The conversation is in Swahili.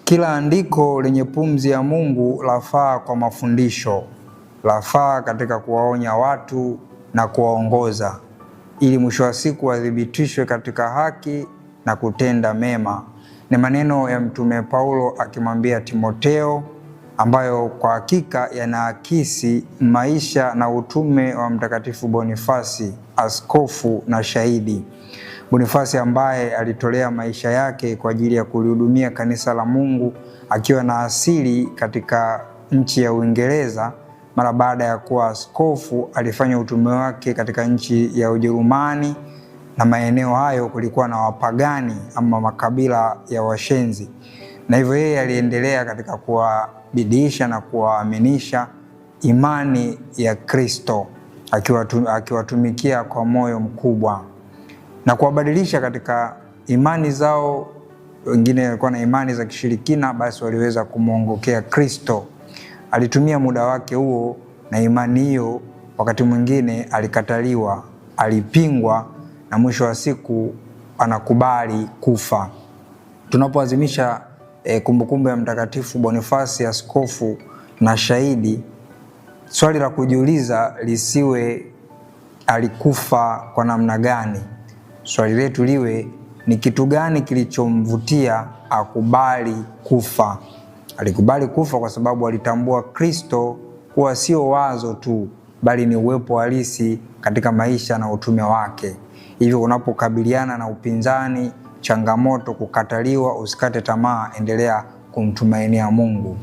Kila andiko lenye pumzi ya Mungu lafaa kwa mafundisho, lafaa katika kuwaonya watu na kuwaongoza, ili mwisho wa siku wathibitishwe katika haki na kutenda mema. Ni maneno ya Mtume Paulo akimwambia Timotheo, ambayo kwa hakika yanaakisi maisha na utume wa Mtakatifu Bonifasi, askofu na shahidi. Bonifasi ambaye alitolea maisha yake kwa ajili ya kulihudumia kanisa la Mungu akiwa na asili katika nchi ya Uingereza. Mara baada ya kuwa askofu, alifanya utume wake katika nchi ya Ujerumani, na maeneo hayo kulikuwa na wapagani ama makabila ya washenzi, na hivyo yeye aliendelea katika kuwabidiisha na kuwaaminisha imani ya Kristo, akiwatumikia kwa moyo mkubwa na kuwabadilisha katika imani zao. Wengine walikuwa na imani za kishirikina, basi waliweza kumwongokea Kristo. Alitumia muda wake huo na imani hiyo, wakati mwingine alikataliwa, alipingwa, na mwisho wa siku anakubali kufa. Tunapoadhimisha kumbukumbu ya Mtakatifu Bonifasi, askofu na shahidi, swali la kujiuliza lisiwe alikufa kwa namna gani. Swali letu liwe ni kitu gani kilichomvutia akubali kufa. Alikubali kufa kwa sababu alitambua Kristo kuwa sio wazo tu, bali ni uwepo halisi katika maisha na utume wake. Hivyo unapokabiliana na upinzani, changamoto, kukataliwa, usikate tamaa, endelea kumtumainia Mungu.